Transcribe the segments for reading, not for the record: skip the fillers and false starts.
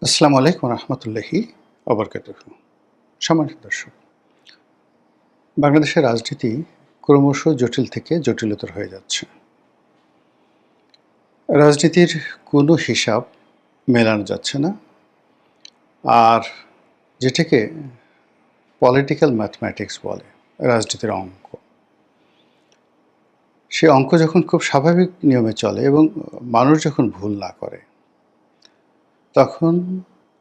আসসালামু আলাইকুম রহমতুল্লাহি অবরকাতুহু। সম্মানিত দর্শক, বাংলাদেশের রাজনীতি ক্রমশ জটিল থেকে জটিলতর হয়ে যাচ্ছে। রাজনীতির কোনো হিসাব মেলানো যাচ্ছে না। আর যেটাকে পলিটিক্যাল ম্যাথমেটিক্স বলে, রাজনীতির অঙ্ক। সে অঙ্ক যখন খুব স্বাভাবিক নিয়মে চলে এবং মানুষ যখন ভুল না করে, তখন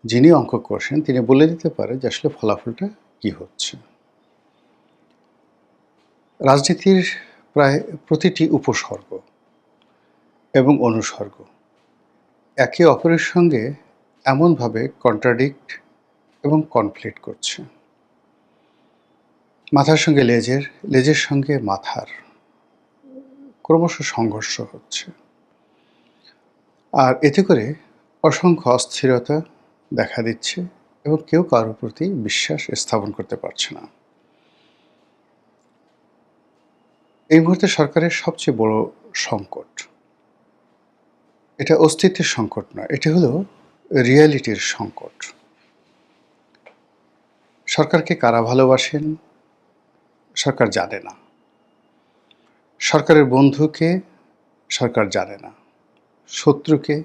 যিনি অঙ্ক করছেন তিনি বলে দিতে পারে যে আসলে ফলাফলটা কী হচ্ছে। রাজনীতির প্রায় প্রতিটি উপসর্গ এবং অনুসর্গ একে অপরের সঙ্গে এমনভাবে কন্ট্রাডিক্ট এবং কনফ্লিক্ট করছে। মাথার সঙ্গে লেজের, লেজের সঙ্গে মাথার ক্রমশ সংঘর্ষ হচ্ছে। আর এতে করে অসংখ্য অস্থিরতা দেখা দিচ্ছে এবং কেউ কারোর প্রতি বিশ্বাস স্থাপন করতে পারছে না। এই মুহূর্তে সরকারের সবচেয়ে বড় সংকট, এটা অস্তিত্বের সংকট নয়, এটা হলো রিয়ালিটির সংকট। সরকারকে কারা ভালোবাসেন সরকার জানে না। সরকারের বন্ধুকে সরকার জানে না, শত্রুকে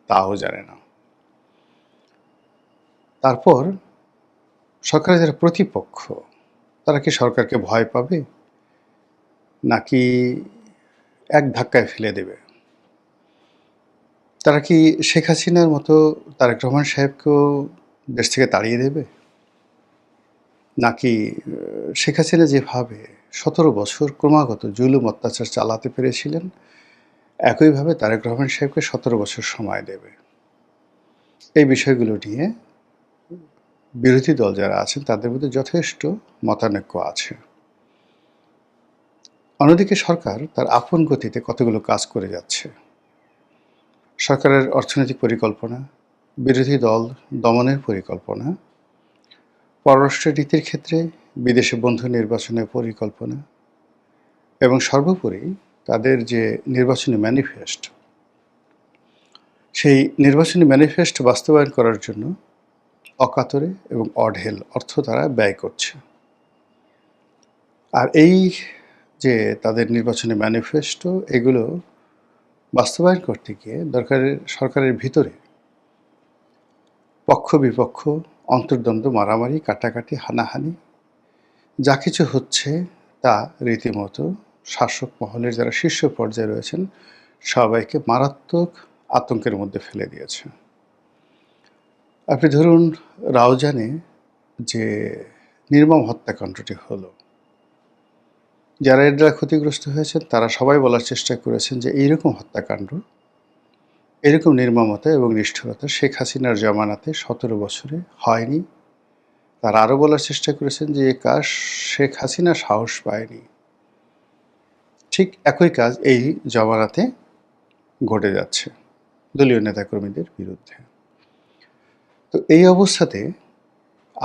তাও জানে না। তারপর সরকারের যারা প্রতিপক্ষ, তারা কি সরকারকে ভয় পাবে, নাকি এক ধাক্কায় ফেলে দেবে? তারা কি শেখ হাসিনার মতো তারেক রহমান সাহেবকেও দেশ থেকে তাড়িয়ে দেবে, নাকি শেখ হাসিনা যেভাবে 17 বছর ক্রমাগত জুলুম অত্যাচার চালাতে পেরেছিলেন, একইভাবে তারেক রহমান সাহেবকে 17 বছর সময় দেবে? এই বিষয়গুলো নিয়ে বিরোধী দল যারা আছেন তাদের মধ্যে যথেষ্ট মতানৈক্য আছে। অন্যদিকে সরকার তার আপন গতিতে কতগুলো কাজ করে যাচ্ছে। সরকারের অর্থনৈতিক পরিকল্পনা, বিরোধী দল দমনের পরিকল্পনা, পররাষ্ট্র নীতির ক্ষেত্রে বিদেশে বন্ধু নির্বাচনের পরিকল্পনা এবং সর্বোপরি তাদের যে নির্বাচনী ম্যানিফেস্ট, সেই নির্বাচনী ম্যানিফেস্ট বাস্তবায়ন করার জন্য অকাতরে এবং অঢেল অর্থ তারা ব্যয় করছে। আর এই যে তাদের নির্বাচনী ম্যানিফেস্টো, এগুলো বাস্তবায়ন করতে গিয়ে সরকারের ভিতরে পক্ষ বিপক্ষ, অন্তর্দ্বন্দ্ব, মারামারি, কাটাকাটি, হানাহানি যা কিছু হচ্ছে তা রীতিমতো শাসক মহলের যারা শীর্ষ পর্যায়ে রয়েছেন সবাইকে মারাত্মক আতঙ্কের মধ্যে ফেলে দিয়েছে। আপনি ধরুন, রাউজানে যে নির্মম হত্যাকাণ্ডটি হলো, যারা এর দ্বারা ক্ষতিগ্রস্ত হয়েছেন তারা সবাই বলার চেষ্টা করেছেন যে এইরকম হত্যাকাণ্ড, এরকম নির্মমতা এবং নিষ্ঠুরতা শেখ হাসিনার জমানাতে 17 বছরে হয়নি। তারা আরও বলার চেষ্টা করেছেন যে এ কাজ শেখ হাসিনা সাহস পায়নি। ঠিক একই কাজ এই জমানাতে ঘটে যাচ্ছে দলীয় নেতাকর্মীদের বিরুদ্ধে। তো এই অবস্থাতে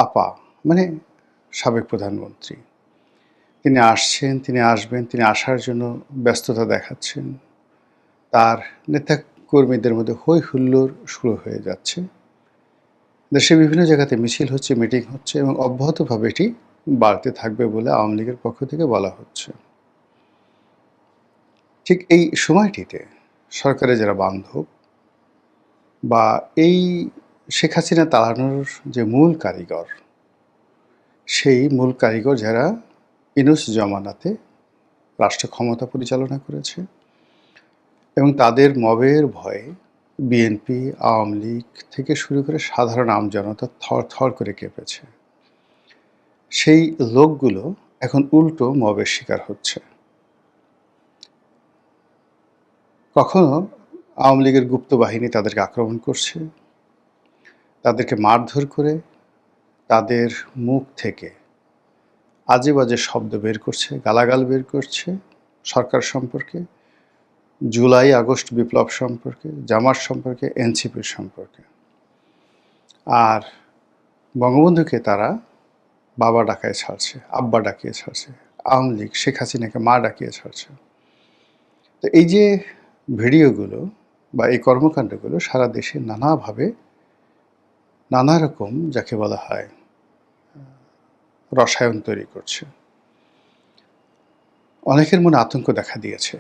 আপা, মানে সাবেক প্রধানমন্ত্রী, তিনি আসছেন, তিনি আসবেন, তিনি আসার জন্য ব্যস্ততা দেখাচ্ছেন। তার নেতাকর্মীদের মধ্যে হৈ হুল্লোড় শুরু হয়ে যাচ্ছে। দেশে বিভিন্ন জায়গাতে মিছিল হচ্ছে, মিটিং হচ্ছে এবং অব্যাহতভাবে এটি বাড়তে থাকবে বলে আওয়ামী লীগের পক্ষ থেকে বলা হচ্ছে। ঠিক এই সময়টিতে সরকারের যারা বান্ধব বা এই শেখ হাসিনা তাড়ানোর যে মূল কারিগর, সেই মূল কারিগর যারা ইউনূস জমানাতে রাষ্ট্র ক্ষমতা পরিচালনা করেছে এবং তাদের মবের ভয়ে বিএনপি, আওয়ামী লীগ থেকে শুরু করে সাধারণ আমজনতা থর থর করে কেঁপেছে। সেই লোকগুলো এখন উল্টো মবের শিকার হচ্ছে। কখনো আওয়ামী লীগের গুপ্ত বাহিনী তাদেরকে আক্রমণ করছে, তাদেরকে মারধর করে তাদের মুখ থেকে আজে বাজে শব্দ বের করছে, গালাগাল বের করছে সরকার সম্পর্কে, জুলাই আগস্ট বিপ্লব সম্পর্কে, জামাত সম্পর্কে, এনসিপির সম্পর্কে। আর বঙ্গবন্ধুকে তারা বাবা ডাকায় ছাড়ছে, আব্বা ডাকিয়ে ছাড়ছে, আওয়ামী লীগ শেখ হাসিনাকে মা ডাকিয়ে ছাড়ছে। তো এই যে ভিডিওগুলো বা এই কর্মকাণ্ডগুলো সারা দেশে নানাভাবে নানা রকম যাকে বলা হয় রসায়ন তৈরি করছে। অনেকের মনে আতঙ্ক দেখা দিয়েছে।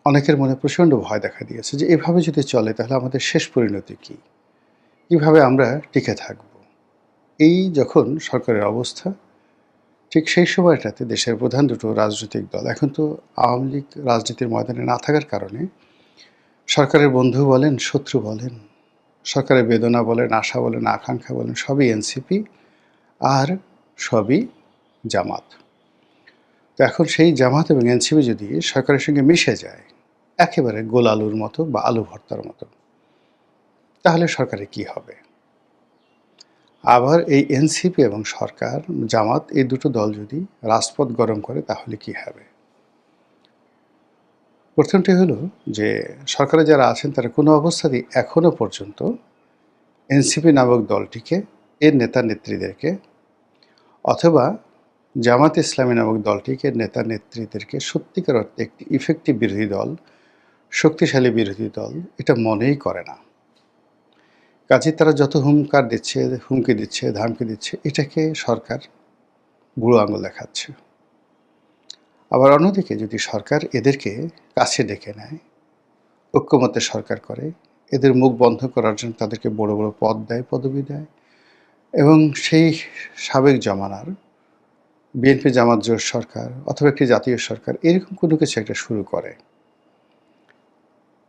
অনেকের মনে প্রচণ্ড ভয় দেখা দিয়েছে যে এভাবে যদি চলে তাহলে আমাদের শেষ পরিণতি কী? কীভাবে আমরা টিকে থাকব? এই যখন সরকারের অবস্থা, ঠিক সেই সময়টাতে দেশের প্রধান দুটো রাজনৈতিক দল, এখন তো আওয়ামী লীগ রাজনীতির ময়দানে না থাকার কারণে সরকারের বন্ধু বলেন, শত্রু বলেন, সরকারের বেদনা বলেন, আশা বলেন, আকাঙ্ক্ষা বলেন, সবই এনসিপি আর সবই জামাত। তো এখন সেই জামাত এবং এনসিপি যদি সরকারের সঙ্গে মিশে যায় একেবারে গোল আলুর মতো বা আলু ভর্তার মতো, তাহলে সরকারের কি হবে? আবার এই এনসিপি এবং সরকার, জামাত, এই দুটো দল যদি রাজপথ গরম করে তাহলে কি হবে? প্রথমটি হলো যে সরকারে যারা আছেন তারা কোনো অবস্থাতেই এখনো পর্যন্ত এনসিপি নামক দলটিকে, এর নেতা নেত্রীদেরকে, অথবা জামাত ইসলামী নামক দলটিকে, নেতা নেত্রীদেরকে সত্যিকার অর্থে একটি ইফেক্টিভ বিরোধী দল, শক্তিশালী বিরোধী দল এটা মনেই করে না। কাজে তারা যত হুমকি দিচ্ছে, ধামকি দিচ্ছে, এটাকে সরকার বুড়ো আঙুল দেখাচ্ছে। আবার অন্যদিকে যদি সরকার এদেরকে কাছে ডেকে নেয়, ঐক্যমত্যে সরকার করে, এদের মুখ বন্ধ করার জন্য তাদেরকে বড় বড় পদ দেয়, পদবি দেয়, এবং সেই সাবেক জমানার বিএনপি জামাত জোট সরকার অথবা একটি জাতীয় সরকার এরকম কোনো কিছু একটা শুরু করে,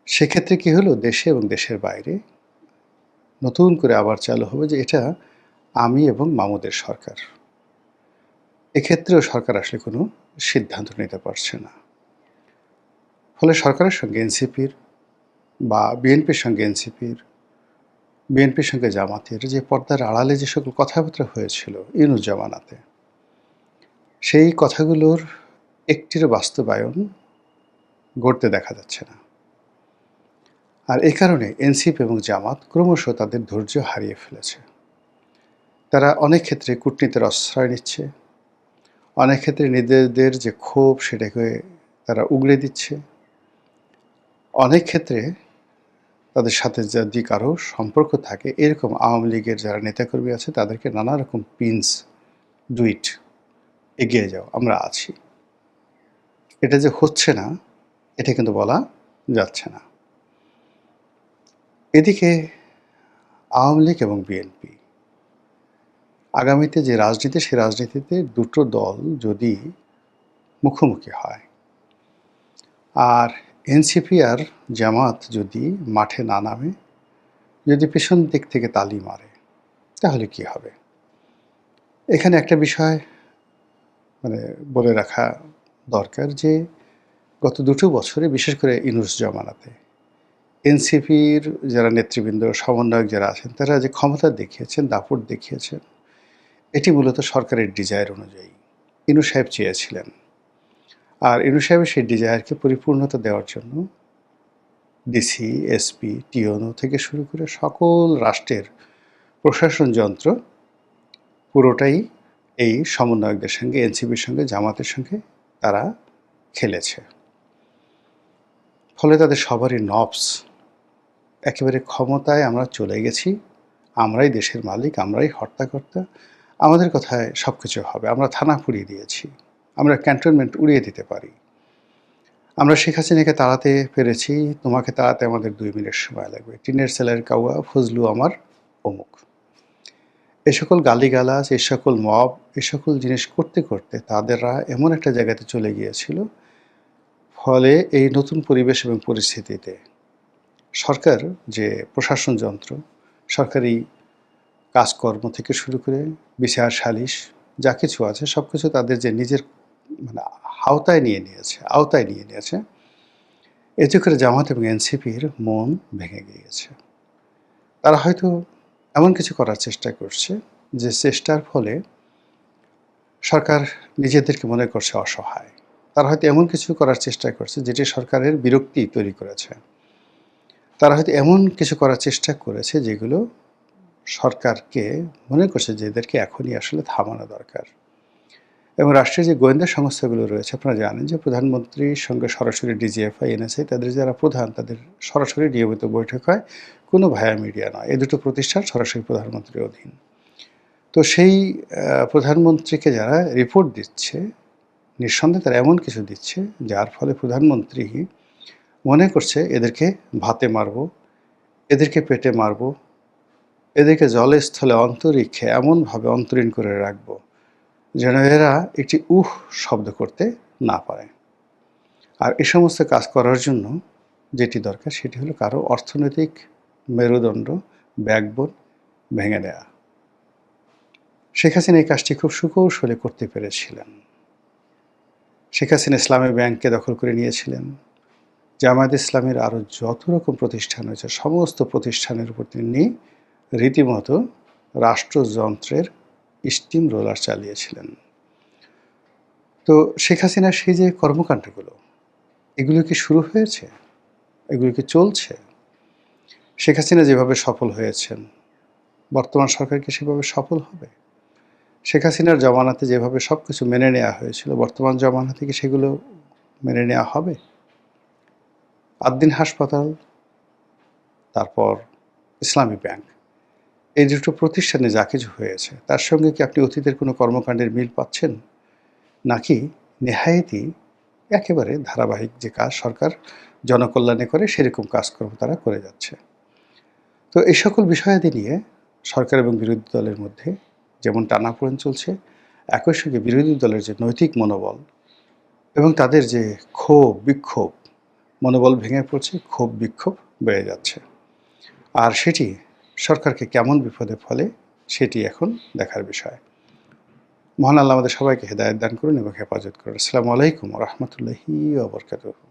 সেক্ষেত্রে কি হলো, দেশে এবং দেশের বাইরে নতুন করে আবার চালু হবে যে এটা আমি এবং মামুদের সরকার। এক্ষেত্রেও সরকার আসলে কোনো সিদ্ধান্ত নিতে পারছে না। ফলে সরকারের সঙ্গে এনসিপির বা বিএনপির সঙ্গে এনসিপির, বিএনপির সঙ্গে জামাতের যে পর্দার আড়ালে যে সকল কথাবার্তা হয়েছিল ইউনূস জামানাতে, সেই কথাগুলোর একটির বাস্তবায়ন ঘটতে দেখা যাচ্ছে না। আর এই কারণে এনসিপি এবং জামাত ক্রমশ তাদের ধৈর্য হারিয়ে ফেলেছে। তারা অনেক ক্ষেত্রে কূটনীতির আশ্রয় নিচ্ছে, অনেক ক্ষেত্রে নিজেদের যে ক্ষোভ সেটাকে তারা উগড়ে দিচ্ছে, অনেক ক্ষেত্রে তাদের সাথে যদি কারো সম্পর্ক থাকে এরকম আওয়ামী লীগের যারা নেতাকর্মী আছে তাদেরকে নানা রকম পিন্স, ডুইট, এগিয়ে যাও, আমরা আছি। এটা যে হচ্ছে না এটা কিন্তু বলা যাচ্ছে না। এদিকে আওয়ামী লীগ এবং বিএনপি আগামীতে যে রাজনীতি, সেই রাজনীতিতে দুটো দল যদি মুখোমুখি হয় আর এনসিপি আর জামাত যদি মাঠে না নামে, যদি পেছন দিক থেকে তালি মারে, তাহলে কি হবে? এখানে একটা বিষয় বলে রাখা দরকার যে গত দুটো বছরে, বিশেষ করে ইউনূস জামানাতে, এনসিপির যারা নেতৃবৃন্দ, সমন্বয়ক যারা আছেন তারা যে ক্ষমতা দেখিয়েছেন, দাপট দেখিয়েছেন, এটি মূলত সরকারের ডিজায়ার অনুযায়ী ইনু সাহেব চেয়েছিলেন। আর ইনু সাহেবের সেই ডিজায়ারকে পরিপূর্ণতা দেওয়ার জন্য ডিসি, এসপি, টিওনো থেকে শুরু করে সকল রাষ্ট্রের প্রশাসন যন্ত্র পুরোটাই এই সমন্বয়কদের সঙ্গে, এনসিপির সঙ্গে, জামাতের সঙ্গে তারা খেলেছে। ফলে তাদের সবারই নবস একেবারে ক্ষমতায় আমরা চলে গেছি, আমরাই দেশের মালিক, আমরাই হর্তাকর্তা, আমাদের কথায় সব কিছু হবে, আমরা থানা পুড়িয়ে দিয়েছি, আমরা ক্যান্টনমেন্ট উড়িয়ে দিতে পারি, আমরা শেখ হাসিনাকে তাড়াতে পেরেছি, তোমাকে তাড়াতে আমাদের 2 মিনিট সময় লাগবে, টিনের সেলের কাউয়া, ফজলু আমার অমুক। এ সকল গালিগালাজ, এ সকল মব, এ সকল জিনিস করতে করতে তাদেররা এমন একটা জায়গাতে চলে গিয়েছিল, ফলে এই নতুন পরিবেশ এবং পরিস্থিতিতে সরকার যে প্রশাসন যন্ত্র, সরকারি কাজকর্ম থেকে শুরু করে বিচার সালিশ যা কিছু আছে সব কিছু তাদের যে নিজের আওতায় নিয়ে নিয়েছে, এতে করে জামাত এবং এনসিপির মন ভেঙে গিয়েছে। তারা হয়তো এমন কিছু করার চেষ্টা করছে যে চেষ্টার ফলে সরকার নিজেদেরকে মনে করছে অসহায়। তারা হয়তো এমন কিছু করার চেষ্টা করছে যেটি সরকারের বিরক্তি তৈরি করেছে। তারা হয়তো এমন কিছু করার চেষ্টা করেছে যেগুলো সরকারকে মনে করছে যে এদেরকে এখনই আসলে থামানো দরকার। এবং রাষ্ট্রের যে গোয়েন্দা সংস্থাগুলো রয়েছে, আপনারা জানেন যে প্রধানমন্ত্রীর সঙ্গে সরাসরি ডিজিএফআই, এনএসআই তাদের যারা প্রধান, তাদের সরাসরি নিয়মিত বৈঠক হয়, কোনো ভায়া মিডিয়া নয়। এই দুটো প্রতিষ্ঠান সরাসরি প্রধানমন্ত্রীর অধীন। তো সেই প্রধানমন্ত্রীকে যারা রিপোর্ট দিচ্ছে, নিঃসন্দেহে তারা এমন কিছু দিচ্ছে যার ফলে প্রধানমন্ত্রী মনে করছে এদেরকে ভাতে মারব, এদেরকে পেটে মারব, এদেরকে জলে স্থলে অন্তরিক্ষে এমনভাবে অন্তরীণ করে রাখব যেন এরা একটি শব্দ করতে না পারে। আর এ সমস্ত কাজ করার জন্য যেটি দরকার সেটি হলো কারো অর্থনৈতিক মেরুদণ্ড, ব্যাকবোন ভেঙে দেয়া। শেখ হাসিনা এই কাজটি খুব সুকৌশলে করতে পেরেছিলেন। শেখ হাসিনা ইসলামী ব্যাংককে দখল করে নিয়েছিলেন। জামায়াত ইসলামের আরও যত রকম প্রতিষ্ঠান রয়েছে সমস্ত প্রতিষ্ঠানের উপর তিনি রীতিমতো রাষ্ট্রযন্ত্রের স্টিম রোলার চালিয়েছিলেন। তো শেখ হাসিনার সেই যে কর্মকাণ্ডগুলো, এগুলো কি শুরু হয়েছে? এগুলো কি চলছে? শেখ হাসিনা যেভাবে সফল হয়েছেন, বর্তমান সরকার কি সেভাবে সফল হবে? শেখ হাসিনার জমানাতে যেভাবে সব কিছু মেনে নেওয়া হয়েছিল, বর্তমান জমানাতে কি সেগুলো মেনে নেওয়া হবে? আদ্দিন হাসপাতাল, তারপর ইসলামী ব্যাংক, এই দুটো প্রতিষ্ঠানে যা কিছু হয়েছে তার সঙ্গে কি আপনি অতীতের কোনো কর্মকাণ্ডের মিল পাচ্ছেন? নাকি নেহায়েতই একেবারে ধারাবাহিক যে কাজ সরকার জনকল্যাণে করে সেরকম কাজকর্ম তারা করে যাচ্ছে? তো এই সকল বিষয়াদি নিয়ে সরকার এবং বিরোধী দলের মধ্যে যেমন টানাপোড়েন চলছে, একই সঙ্গে বিরোধী দলের যে নৈতিক মনোবল এবং তাদের যে ক্ষোভ বিক্ষোভ, মনোবল ভেঙে পড়ছে, ক্ষোভ বিক্ষোভ বেড়ে যাচ্ছে। আর সেটি সরকারকে কেমন বিপদে ফেলে সেটি এখন দেখার বিষয়। মহান আল্লাহ আমাদের সবাইকে হেদায়েত দান করুন এবং হেফাজত করুন। আসসালামু আলাইকুম ওয়া রাহমাতুল্লাহি ওয়া বারাকাতুহু।